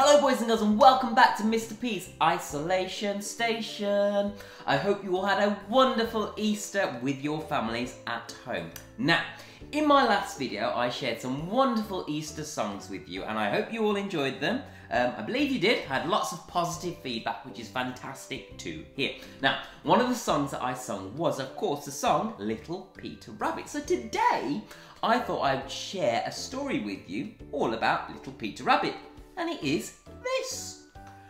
Hello boys and girls and welcome back to Mr. P's Isolation Station. I hope you all had a wonderful Easter with your families at home. Now, in my last video I shared some wonderful Easter songs with you and I hope you all enjoyed them. I believe you did, had lots of positive feedback, which is fantastic to hear. Now, one of the songs that I sung was of course the song Little Peter Rabbit. So today I thought I would share a story with you all about Little Peter Rabbit. And it is this.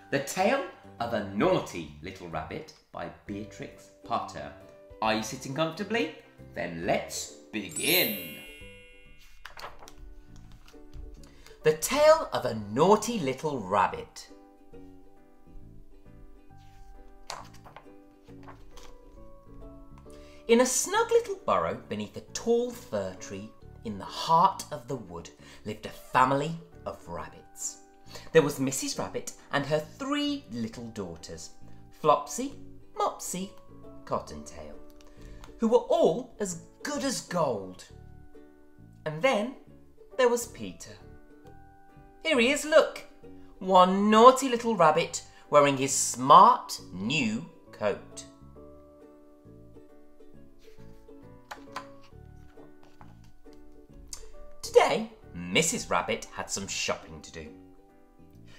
The Tale of a Naughty Little Rabbit by Beatrix Potter. Are you sitting comfortably? Then let's begin. The Tale of a Naughty Little Rabbit. In a snug little burrow beneath a tall fir tree in the heart of the wood lived a family of rabbits. There was Mrs. Rabbit and her 3 little daughters, Flopsy, Mopsy, Cottontail, who were all as good as gold. And then there was Peter. Here he is, look! One naughty little rabbit wearing his smart new coat. Today, Mrs. Rabbit had some shopping to do.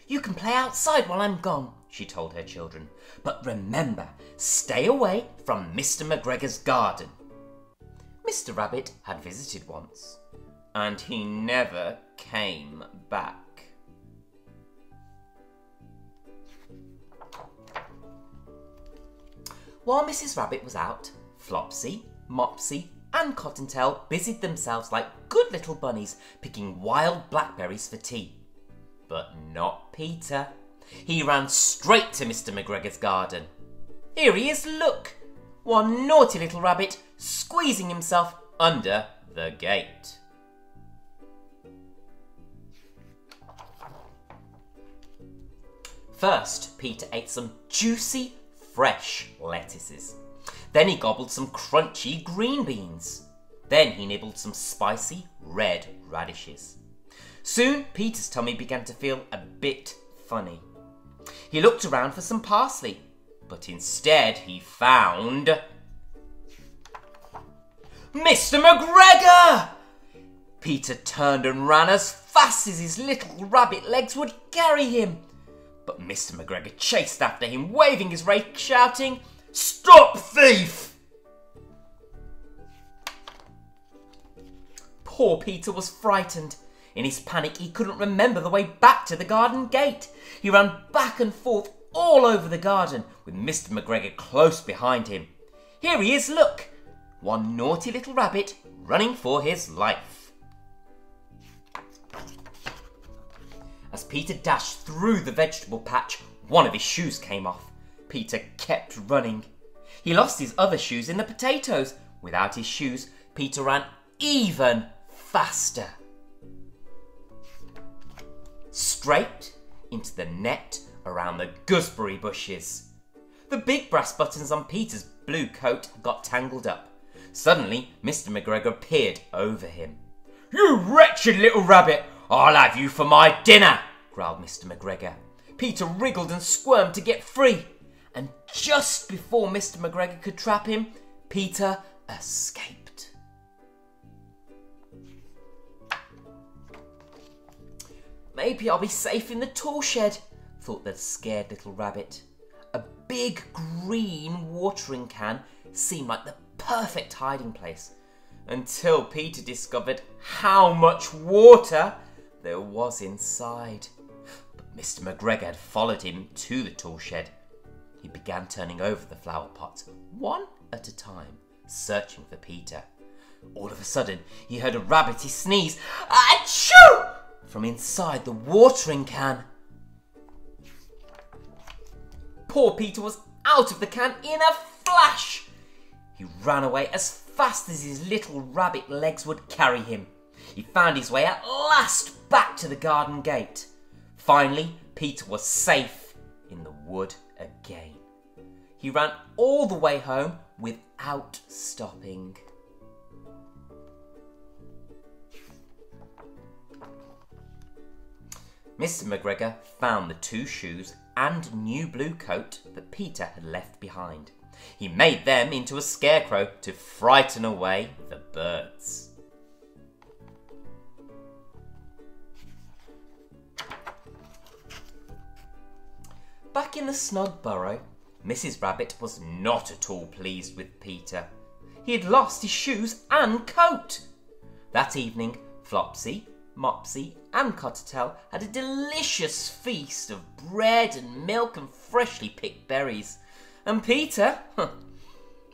You can play outside while I'm gone, she told her children, but remember, stay away from Mr. McGregor's garden. Mr. Rabbit had visited once, and he never came back. While Mrs. Rabbit was out, Flopsy, Mopsy and Cottontail busied themselves like good little bunnies picking wild blackberries for tea. But not Peter. He ran straight to Mr. McGregor's garden. Here he is, look! One naughty little rabbit squeezing himself under the gate. First, Peter ate some juicy, fresh lettuces. Then he gobbled some crunchy green beans. Then he nibbled some spicy red radishes. Soon, Peter's tummy began to feel a bit funny. He looked around for some parsley, but instead he found Mr. McGregor! Peter turned and ran as fast as his little rabbit legs would carry him. But Mr. McGregor chased after him, waving his rake, shouting, "Stop, thief!" Poor Peter was frightened. In his panic, he couldn't remember the way back to the garden gate. He ran back and forth all over the garden, with Mr. McGregor close behind him. Here he is, look! One naughty little rabbit running for his life. As Peter dashed through the vegetable patch, one of his shoes came off. Peter kept running. He lost his other shoes in the potatoes. Without his shoes, Peter ran even faster. Straight into the net around the gooseberry bushes. The big brass buttons on Peter's blue coat got tangled up. Suddenly, Mr. McGregor peered over him. "You wretched little rabbit! I'll have you for my dinner!" growled Mr. McGregor. Peter wriggled and squirmed to get free. And just before Mr. McGregor could trap him, Peter escaped. Maybe I'll be safe in the tool shed, thought the scared little rabbit. A big green watering can seemed like the perfect hiding place, until Peter discovered how much water there was inside. But Mr. McGregor had followed him to the tool shed. He began turning over the flower pots, one at a time, searching for Peter. All of a sudden, he heard a rabbity sneeze. Achoo! From inside the watering can. Poor Peter was out of the can in a flash. He ran away as fast as his little rabbit legs would carry him. He found his way at last back to the garden gate. Finally, Peter was safe in the wood again. He ran all the way home without stopping. Mr. McGregor found the 2 shoes and new blue coat that Peter had left behind. He made them into a scarecrow to frighten away the birds. Back in the snug burrow, Mrs. Rabbit was not at all pleased with Peter. He had lost his shoes and coat. That evening, Flopsy, Mopsy and Patel had a delicious feast of bread and milk and freshly picked berries. And Peter,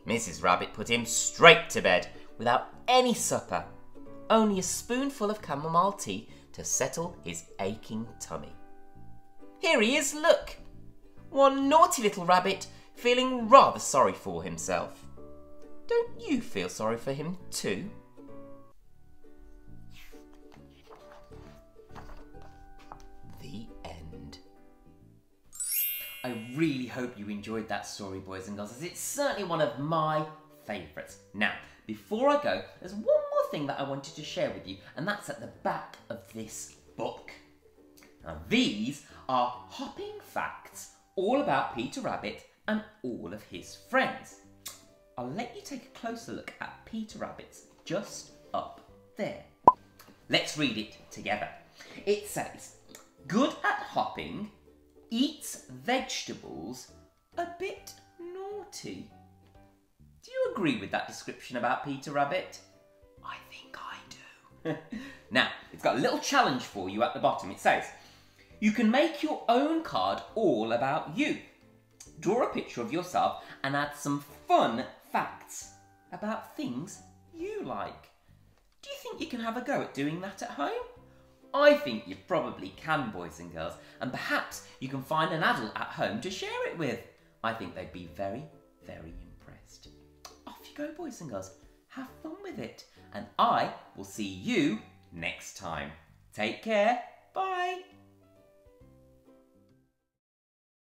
Mrs. Rabbit put him straight to bed without any supper, only a spoonful of chamomile tea to settle his aching tummy. Here he is, look! One naughty little rabbit feeling rather sorry for himself. Don't you feel sorry for him too? The end. I really hope you enjoyed that story, boys and girls, as it's certainly one of my favourites. Now, before I go, there's one more thing that I wanted to share with you, and that's at the back of this book. Now, these are hopping facts all about Peter Rabbit and all of his friends. I'll let you take a closer look at Peter Rabbit's just up there. Let's read it together. It says, good at hopping, eats vegetables, a bit naughty. Do you agree with that description about Peter Rabbit? I think I do. Now, it's got a little challenge for you at the bottom. It says, you can make your own card all about you. Draw a picture of yourself and add some fun facts about things you like. Do you think you can have a go at doing that at home? I think you probably can, boys and girls, and perhaps you can find an adult at home to share it with. I think they'd be very, very impressed. Off you go, boys and girls. Have fun with it, and I will see you next time. Take care. Bye.